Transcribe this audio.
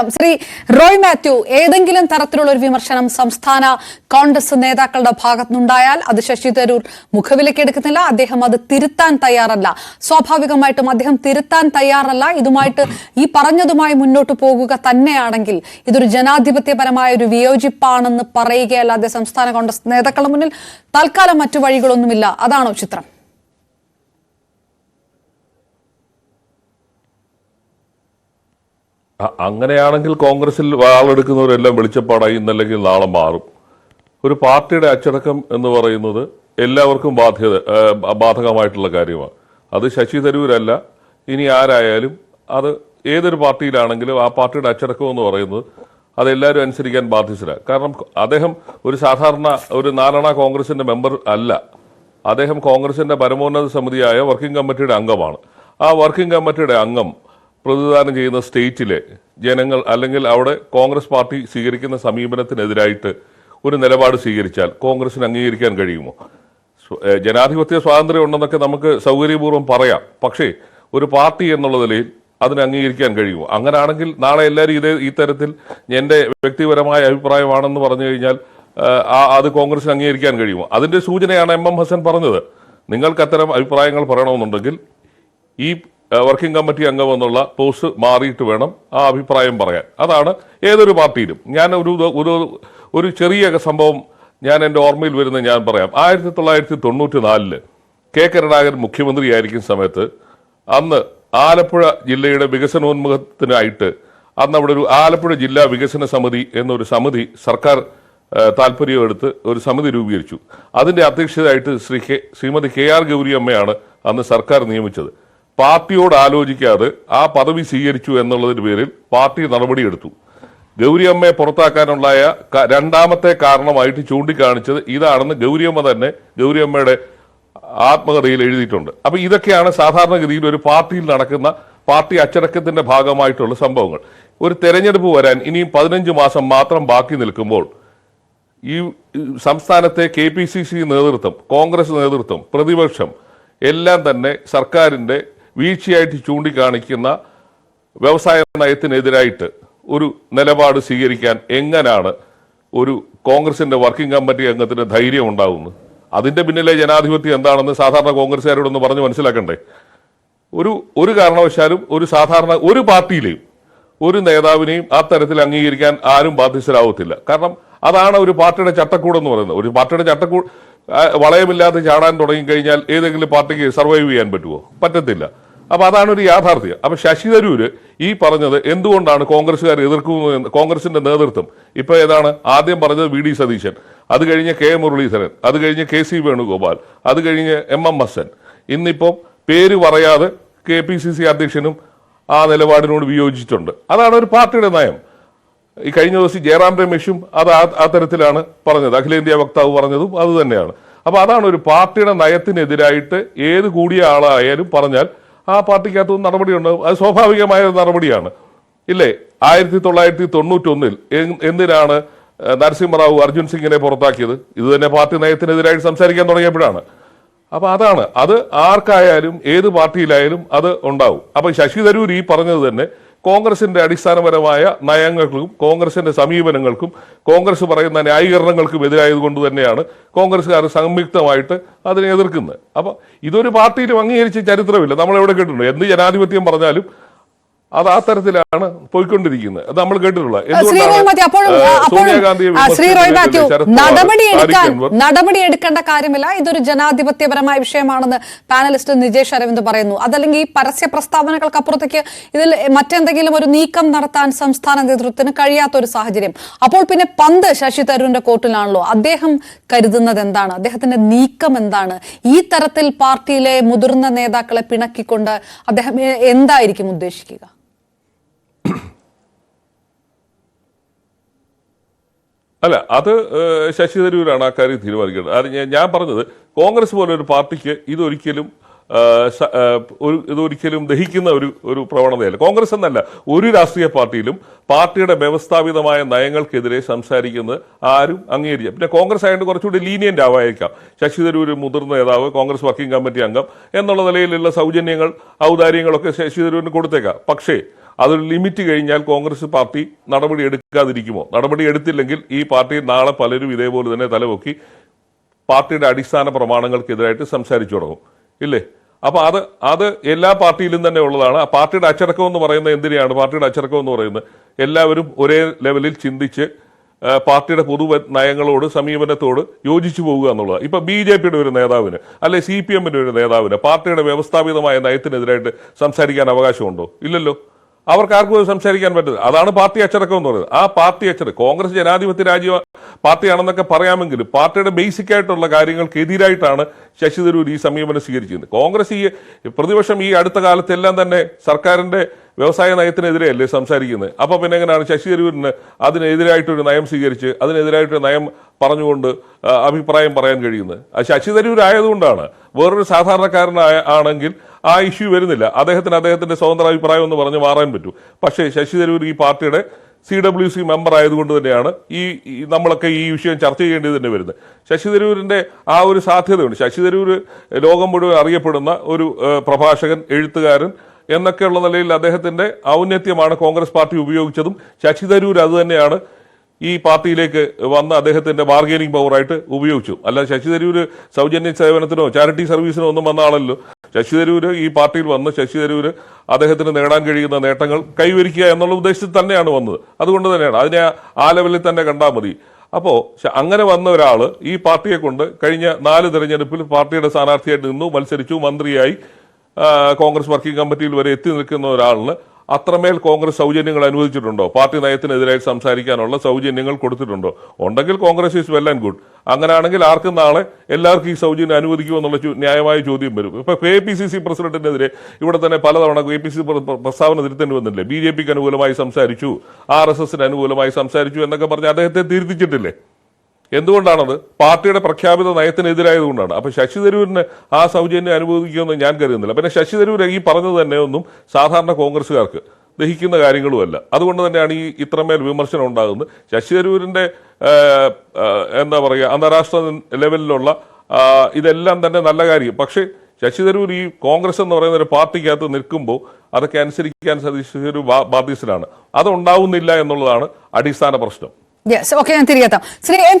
മാറ്റാം. ശ്രീ റോയ് മാത്യു, ഏതെങ്കിലും തരത്തിലുള്ള ഒരു വിമർശനം സംസ്ഥാന കോൺഗ്രസ് നേതാക്കളുടെ ഭാഗത്തുനിന്നുണ്ടായാൽ അത് ശശി തരൂർ മുഖവിലേക്ക് എടുക്കുന്നില്ല. അദ്ദേഹം അത് തിരുത്താൻ തയ്യാറല്ല. സ്വാഭാവികമായിട്ടും അദ്ദേഹം തിരുത്താൻ തയ്യാറല്ല. ഇതുമായിട്ട് ഈ പറഞ്ഞതുമായി മുന്നോട്ട് പോകുക തന്നെയാണെങ്കിൽ ഇതൊരു ജനാധിപത്യപരമായ ഒരു വിയോജിപ്പാണെന്ന് പറയുകയല്ലാതെ സംസ്ഥാന കോൺഗ്രസ് നേതാക്കളുടെ മുന്നിൽ തൽക്കാലം മറ്റു വഴികളൊന്നുമില്ല. അതാണോ ചിത്രം? അങ്ങനെയാണെങ്കിൽ കോൺഗ്രസിൽ വാളെടുക്കുന്നവരെല്ലാം വെളിച്ചപ്പാടായി ഇന്നല്ലെങ്കിൽ നാളെ മാറും. ഒരു പാർട്ടിയുടെ അച്ചടക്കം എന്ന് പറയുന്നത് എല്ലാവർക്കും ബാധകമായിട്ടുള്ള കാര്യമാണ്. അത് ശശി തരൂരല്ല, ഇനി ആരായാലും അത് ഏതൊരു പാർട്ടിയിലാണെങ്കിലും ആ പാർട്ടിയുടെ അച്ചടക്കം എന്ന് പറയുന്നത് അതെല്ലാവരും അനുസരിക്കാൻ ബാധ്യസ്ഥരാണ്. കാരണം അദ്ദേഹം ഒരു സാധാരണ ഒരു 4 കോൺഗ്രസിന്റെ മെമ്പർ അല്ല. അദ്ദേഹം കോൺഗ്രസിന്റെ പരമോന്നത സമിതിയായ വർക്കിംഗ് കമ്മിറ്റിയുടെ അംഗമാണ്. ആ വർക്കിംഗ് കമ്മിറ്റിയുടെ അംഗം പ്രതിദാനം ചെയ്യുന്ന സ്റ്റേറ്റിലെ ജനങ്ങൾ അല്ലെങ്കിൽ അവിടെ കോൺഗ്രസ് പാർട്ടി സ്വീകരിക്കുന്ന സമീപനത്തിനെതിരായിട്ട് ഒരു നിലപാട് സ്വീകരിച്ചാൽ കോൺഗ്രസിന് അംഗീകരിക്കാൻ കഴിയുമോ? ജനാധിപത്യ സ്വാതന്ത്ര്യം ഉണ്ടെന്നൊക്കെ നമുക്ക് സൗകര്യപൂർവ്വം പറയാം. പക്ഷേ ഒരു പാർട്ടി എന്നുള്ള നിലയിൽ അതിന് അംഗീകരിക്കാൻ കഴിയുമോ? അങ്ങനെയാണെങ്കിൽ നാളെ എല്ലാവരും ഈ തരത്തിൽ എൻ്റെ വ്യക്തിപരമായ അഭിപ്രായമാണെന്ന് പറഞ്ഞു കഴിഞ്ഞാൽ അത് കോൺഗ്രസിന് അംഗീകരിക്കാൻ കഴിയുമോ? അതിന്റെ സൂചനയാണ് MM ഹസൻ പറഞ്ഞത്. നിങ്ങൾക്ക് അത്തരം അഭിപ്രായങ്ങൾ പറയണമെന്നുണ്ടെങ്കിൽ ഈ വർക്കിംഗ് കമ്മിറ്റി അംഗം എന്നുള്ള പോസ്റ്റ് മാറിയിട്ട് വേണം ആ അഭിപ്രായം പറയാൻ. അതാണ് ഏതൊരു പാർട്ടിയിലും. ഞാൻ ഒരു ചെറിയ സംഭവം ഞാൻ എൻ്റെ ഓർമ്മയിൽ വരുന്നത് ഞാൻ പറയാം. 1994 കെ കരുണാകരൻ മുഖ്യമന്ത്രിയായിരിക്കുന്ന സമയത്ത് അന്ന് ആലപ്പുഴ ജില്ലയുടെ വികസനോന്മുഖത്തിനായിട്ട് അന്ന് അവിടെ ഒരു ആലപ്പുഴ ജില്ലാ വികസന സമിതി എന്നൊരു സമിതി സർക്കാർ താല്പര്യമെടുത്ത് ഒരു സമിതി രൂപീകരിച്ചു. അതിന്റെ അധ്യക്ഷതയായിട്ട് ശ്രീമതി KR ഗൗരിയമ്മയാണ് അന്ന് സർക്കാർ നിയമിച്ചത്. പാർട്ടിയോട് ആലോചിക്കാതെ ആ പദവി സ്വീകരിച്ചു എന്നുള്ളതിന്റെ പേരിൽ പാർട്ടി നടപടിയെടുത്തു. ഗൗരിയമ്മയെ പുറത്താക്കാനുണ്ടായ രണ്ടാമത്തെ കാരണമായിട്ട് ചൂണ്ടിക്കാണിച്ചത് ഇതാണെന്ന് ഗൗരിയമ്മ തന്നെ ഗൗരിയമ്മയുടെ ആത്മകഥയിൽ എഴുതിയിട്ടുണ്ട്. അപ്പൊ ഇതൊക്കെയാണ് സാധാരണഗതിയിൽ ഒരു പാർട്ടിയിൽ നടക്കുന്ന പാർട്ടി അച്ചടക്കത്തിന്റെ ഭാഗമായിട്ടുള്ള സംഭവങ്ങൾ. ഒരു തെരഞ്ഞെടുപ്പ് വരാൻ ഇനിയും 15 മാസം മാത്രം ബാക്കി നിൽക്കുമ്പോൾ ഈ സംസ്ഥാനത്തെ KPCC നേതൃത്വം, കോൺഗ്രസ് നേതൃത്വം, പ്രതിപക്ഷം എല്ലാം തന്നെ സർക്കാരിന്റെ വീഴ്ചയായിട്ട് ചൂണ്ടിക്കാണിക്കുന്ന വ്യവസായ നയത്തിനെതിരായിട്ട് ഒരു നിലപാട് സ്വീകരിക്കാൻ എങ്ങനെയാണ് ഒരു കോൺഗ്രസിന്റെ വർക്കിംഗ് കമ്മിറ്റി അംഗത്തിന് ധൈര്യം ഉണ്ടാകുന്നത്? അതിന്റെ പിന്നിലെ ജനാധിപത്യം എന്താണെന്ന് സാധാരണ കോൺഗ്രസ്സുകാരോടൊന്ന് പറഞ്ഞ് മനസ്സിലാക്കണ്ടേ? ഒരു കാരണവശാലും ഒരു പാർട്ടിയിലെയും ഒരു നേതാവിനെയും ആ തരത്തിൽ അംഗീകരിക്കാൻ ആരും ബാധ്യസ്ഥരാവത്തില്ല. കാരണം അതാണ് ഒരു പാർട്ടിയുടെ ചട്ടക്കൂട് എന്ന് പറയുന്നത്. ഒരു പാർട്ടിയുടെ ചട്ടക്കൂട് വളയമില്ലാതെ ചാടാൻ തുടങ്ങിക്കഴിഞ്ഞാൽ ഏതെങ്കിലും പാർട്ടിക്ക് സർവൈവ് ചെയ്യാൻ പറ്റുമോ? പറ്റത്തില്ല. അപ്പൊ അതാണ് ഒരു യാഥാർത്ഥ്യം. അപ്പൊ ശശി തരൂര് ഈ പറഞ്ഞത് എന്തുകൊണ്ടാണ് കോൺഗ്രസ്സുകാർ എതിർക്കുന്നത്? കോൺഗ്രസിന്റെ നേതൃത്വം ഇപ്പൊ ഏതാണ്? ആദ്യം പറഞ്ഞത് VD സതീശൻ, അത് കഴിഞ്ഞ് K മുരളീധരൻ, അത് കഴിഞ്ഞ് KC വേണുഗോപാൽ, അത് കഴിഞ്ഞ് MM ഹസൻ, ഇന്നിപ്പം പേര് പറയാതെ KPCC അധ്യക്ഷനും ആ നിലപാടിനോട് വിയോജിച്ചിട്ടുണ്ട്. അതാണ് ഒരു പാർട്ടിയുടെ നയം. ഈ കഴിഞ്ഞ ദിവസം ജയറാം രമേശും അത് ആ തരത്തിലാണ് പറഞ്ഞത്. അഖിലേന്ത്യാ വക്താവ് പറഞ്ഞതും അത് തന്നെയാണ്. അപ്പൊ അതാണ് ഒരു പാർട്ടിയുടെ നയത്തിനെതിരായിട്ട് ഏത് കൂടിയ ആളായാലും പറഞ്ഞാൽ ആ പാർട്ടിക്കകത്ത് നടപടിയുണ്ട്. അത് സ്വാഭാവികമായ ഒരു നടപടിയാണ്, ഇല്ലേ? 1991 എന്തിനാണ് നരസിംഹറാവു അർജുൻ സിംഗിനെ പുറത്താക്കിയത്? ഇത് തന്നെ പാർട്ടി നയത്തിനെതിരായിട്ട് സംസാരിക്കാൻ തുടങ്ങിയപ്പോഴാണ്. അപ്പൊ അതാണ്, അത് ആർക്കായാലും ഏത് പാർട്ടിയിലായാലും അത് ഉണ്ടാവും. അപ്പൊ ശശി തരൂർ ഈ പറഞ്ഞത് തന്നെ കോൺഗ്രസിന്റെ അടിസ്ഥാനപരമായ നയങ്ങൾക്കും കോൺഗ്രസിന്റെ സമീപനങ്ങൾക്കും കോൺഗ്രസ് പറയുന്ന ന്യായീകരണങ്ങൾക്കും എതിരായതുകൊണ്ട് തന്നെയാണ് കോൺഗ്രസ്സുകാർ സംയുക്തമായിട്ട് അതിനെ എതിർക്കുന്നത്. അപ്പൊ ഇതൊരു പാർട്ടിയിലും അംഗീകരിച്ച ചരിത്രമില്ല. നമ്മളെവിടെ കേട്ടിട്ടുണ്ട്? എന്ത് ജനാധിപത്യം പറഞ്ഞാലും അത് ആ തരത്തിലാണ് പോയിക്കൊണ്ടിരിക്കുന്നത്. അത് നമ്മൾ കേട്ടിട്ടുള്ള നടപടിയെടുക്കേണ്ട കാര്യമില്ല, ഇതൊരു ജനാധിപത്യപരമായ വിഷയമാണെന്ന് പാനലിസ്റ്റ് നിജേഷ് അരവിന്ദ് പറയുന്നു. അതല്ലെങ്കിൽ ഈ പരസ്യ പ്രസ്താവനകൾക്കപ്പുറത്തേക്ക് ഇതിൽ മറ്റെന്തെങ്കിലും ഒരു നീക്കം നടത്താൻ സംസ്ഥാന നേതൃത്വത്തിന് കഴിയാത്ത ഒരു സാഹചര്യം. അപ്പോൾ പിന്നെ പന്ത് ശശി തരൂരിന്റെ കോർട്ടിലാണല്ലോ. അദ്ദേഹം കരുതുന്നത് എന്താണ്? അദ്ദേഹത്തിന്റെ നീക്കം എന്താണ്? ഈ തരത്തിൽ പാർട്ടിയിലെ മുതിർന്ന നേതാക്കളെ പിണക്കിക്കൊണ്ട് അദ്ദേഹം എന്തായിരിക്കും ഉദ്ദേശിക്കുക? അല്ല, അത് ശശി തരൂരാണ് ആ കാര്യം തീരുമാനിക്കേണ്ടത്. അത് ഞാൻ പറഞ്ഞത്, കോൺഗ്രസ് പോലെ ഒരു പാർട്ടിക്ക് ഇതൊരിക്കലും ദഹിക്കുന്ന ഒരു പ്രവണതയല്ല. കോൺഗ്രസ് എന്നല്ല, ഒരു രാഷ്ട്രീയ പാർട്ടിയിലും പാർട്ടിയുടെ വ്യവസ്ഥാപിതമായ നയങ്ങൾക്കെതിരെ സംസാരിക്കുന്നത് ആരും അംഗീകരിക്കുക. പിന്നെ കോൺഗ്രസ് ആയതുകൊണ്ട് കുറച്ചുകൂടി ലീനിയന്റ് ആവായിരിക്കാം. ശശി തരൂർ മുതിർന്ന നേതാവ്, കോൺഗ്രസ് വർക്കിംഗ് കമ്മിറ്റി അംഗം എന്നുള്ള നിലയിലുള്ള സൗജന്യങ്ങൾ, ഔദാര്യങ്ങളൊക്കെ ശശി തരൂരിന് കൊടുത്തേക്കാം. പക്ഷേ അതൊരു ലിമിറ്റ് കഴിഞ്ഞാൽ കോൺഗ്രസ് പാർട്ടി നടപടി എടുക്കാതിരിക്കുമോ? നടപടി എടുത്തില്ലെങ്കിൽ ഈ പാർട്ടി നാളെ പലരും ഇതേപോലെ തന്നെ തലപൊക്കി പാർട്ടിയുടെ അടിസ്ഥാന പ്രമാണങ്ങൾക്കെതിരായിട്ട് സംസാരിച്ചു തുടങ്ങും, ഇല്ലേ? അപ്പൊ അത് എല്ലാ പാർട്ടിയിലും തന്നെ ഉള്ളതാണ്. ആ പാർട്ടിയുടെ അച്ചടക്കം എന്ന് പറയുന്നത് എന്തിനാണ്? പാർട്ടിയുടെ അച്ചടക്കം എന്ന് പറയുന്നത് എല്ലാവരും ഒരേ ലെവലിൽ ചിന്തിച്ച് പാർട്ടിയുടെ പൊതു നയങ്ങളോട് സമീപനത്തോട് യോജിച്ചു പോവുക എന്നുള്ളത്. ഇപ്പൊ BJPയുടെ ഒരു നേതാവിന് അല്ലെ CPMന്റെ ഒരു നേതാവിന് പാർട്ടിയുടെ വ്യവസ്ഥാപിതമായ നയത്തിനെതിരായിട്ട് സംസാരിക്കാൻ അവകാശമുണ്ടോ? ഇല്ലല്ലോ. അവർക്ക് ആർക്കും സംസാരിക്കാൻ പറ്റില്ല. അതാണ് പാർട്ടി അച്ചടക്കം എന്ന് പറയുന്നത്. ആ പാർട്ടി അച്ചടക്കം, കോൺഗ്രസ് ജനാധിപത്യ രാജ്യ പാർട്ടിയാണെന്നൊക്കെ പറയാമെങ്കിലും പാർട്ടിയുടെ ബേസിക് ആയിട്ടുള്ള കാര്യങ്ങൾക്കെതിരായിട്ടാണ് ശശി തരൂർ ഈ സമീപനം സ്വീകരിച്ചിരുന്നത്. കോൺഗ്രസ് പ്രതിപക്ഷം ഈ അടുത്ത കാലത്തെല്ലാം തന്നെ സർക്കാരിന്റെ വ്യവസായ നയത്തിനെതിരെയല്ലേ സംസാരിക്കുന്നത്. അപ്പൊ പിന്നെ എങ്ങനെയാണ് ശശി തരൂരിന് അതിനെതിരായിട്ടൊരു നയം സ്വീകരിച്ച് അതിനെതിരായിട്ടൊരു നയം പറഞ്ഞുകൊണ്ട് അഭിപ്രായം പറയാൻ കഴിയുന്നത്? ശശി തരൂർ ആയതുകൊണ്ടാണ്. വേറൊരു ആണെങ്കിൽ ആ ഇഷ്യൂ വരുന്നില്ല. അദ്ദേഹത്തിന്റെ സ്വതന്ത്ര അഭിപ്രായം എന്ന് പറഞ്ഞ് മാറാൻ പറ്റൂ. പക്ഷേ ശശി തരൂർ ഈ പാർട്ടിയുടെ CWC മെമ്പർ ആയതുകൊണ്ട് തന്നെയാണ് നമ്മളൊക്കെ ഈ വിഷയം ചർച്ച ചെയ്യേണ്ടത് തന്നെ വരുന്നത്. ശശി തരൂരിന്റെ ആ ഒരു സാധ്യതയുണ്ട്. ശശി തരൂർ ലോകം മുഴുവൻ അറിയപ്പെടുന്ന ഒരു പ്രഭാഷകൻ, എഴുത്തുകാരൻ എന്നൊക്കെയുള്ള നിലയിൽ അദ്ദേഹത്തിന്റെ ഔന്നത്യമാണ് കോൺഗ്രസ് പാർട്ടി ഉപയോഗിച്ചതും. ശശി തരൂർ അത് തന്നെയാണ് ഈ പാർട്ടിയിലേക്ക് വന്ന അദ്ദേഹത്തിന്റെ ബാർഗൈനിങ് പവറായിട്ട് ഉപയോഗിച്ചു. അല്ല ശശി തരൂർ സൗജന്യ സേവനത്തിനോ ചാരിറ്റി സർവീസിനോ ഒന്നും വന്ന ആളല്ലോ. ശശി തരൂർ ഈ പാർട്ടിയിൽ വന്ന് ശശി തരൂർ അദ്ദേഹത്തിന് നേടാൻ കഴിയുന്ന നേട്ടങ്ങൾ കൈവരിക്കുക എന്നുള്ള ഉദ്ദേശത്തിൽ തന്നെയാണ് വന്നത്. അതുകൊണ്ട് തന്നെയാണ് അതിനെ ആ ലെവലിൽ തന്നെ കണ്ടാൽ മതി. അപ്പോൾ അങ്ങനെ വന്ന ഒരാൾ ഈ പാർട്ടിയെ കൊണ്ട് കഴിഞ്ഞ 4 തെരഞ്ഞെടുപ്പിൽ പാർട്ടിയുടെ സ്ഥാനാർത്ഥിയായിട്ട് നിന്നു, മത്സരിച്ചു, മന്ത്രിയായി, കോൺഗ്രസ് വർക്കിംഗ് കമ്മിറ്റിയിൽ വരെ എത്തി നിൽക്കുന്ന ഒരാളിന് അത്രമേൽ കോൺഗ്രസ് സൗജന്യങ്ങൾ അനുവദിച്ചിട്ടുണ്ടോ? പാർട്ടി നയത്തിനെതിരായി സംസാരിക്കാനുള്ള സൗജന്യങ്ങൾ കൊടുത്തിട്ടുണ്ടോ? ഉണ്ടെങ്കിൽ Congress is well and good. അങ്ങനെയാണെങ്കിൽ ആർക്കും നാളെ എല്ലാവർക്കും ഈ സൗജന്യം അനുവദിക്കുമെന്നുള്ള ന്യായമായ ചോദ്യം വരും. ഇപ്പൊ KPCC പ്രസിഡന്റിനെതിരെ ഇവിടെ തന്നെ പലതവണ KPCC പ്രസ്താവന തിരുത്തേണ്ടി വന്നില്ലേ? BJPക്ക് അനുകൂലമായി സംസാരിച്ചു, RSSന് അനുകൂലമായി സംസാരിച്ചു എന്നൊക്കെ പറഞ്ഞ് അദ്ദേഹത്തെ തിരുത്തിച്ചിട്ടില്ലേ? എന്തുകൊണ്ടാണത്? പാർട്ടിയുടെ പ്രഖ്യാപിത നയത്തിനെതിരായതുകൊണ്ടാണ്. അപ്പൊ ശശി തരൂരിന് ആ സൗജന്യം അനുവദിക്കുമെന്ന് ഞാൻ കരുതുന്നില്ല. പിന്നെ ശശി തരൂർ ഈ പറഞ്ഞത് തന്നെ ഒന്നും സാധാരണ കോൺഗ്രസ്സുകാർക്ക് ദഹിക്കുന്ന കാര്യങ്ങളുമല്ല. അതുകൊണ്ട് തന്നെയാണ് ഇത്രമേൽ വിമർശനം ഉണ്ടാകുന്നത്. ശശി തരൂരിന്റെ എന്താ പറയുക, അന്താരാഷ്ട്ര ലെവലിലുള്ള ഇതെല്ലാം തന്നെ നല്ല കാര്യം. പക്ഷേ ശശി തരൂർ ഈ കോൺഗ്രസ് എന്ന് പറയുന്ന ഒരു പാർട്ടിക്കകത്ത് നിൽക്കുമ്പോൾ അതൊക്കെ അനുസരിക്കാൻ ഒരു ബാധ്യസ്ഥനാണ്. അതുണ്ടാവുന്നില്ല എന്നുള്ളതാണ് അടിസ്ഥാന പ്രശ്നം. യെസ്, ഓക്കെ, ഞാൻ തിരികെത്താം. ശ്രീ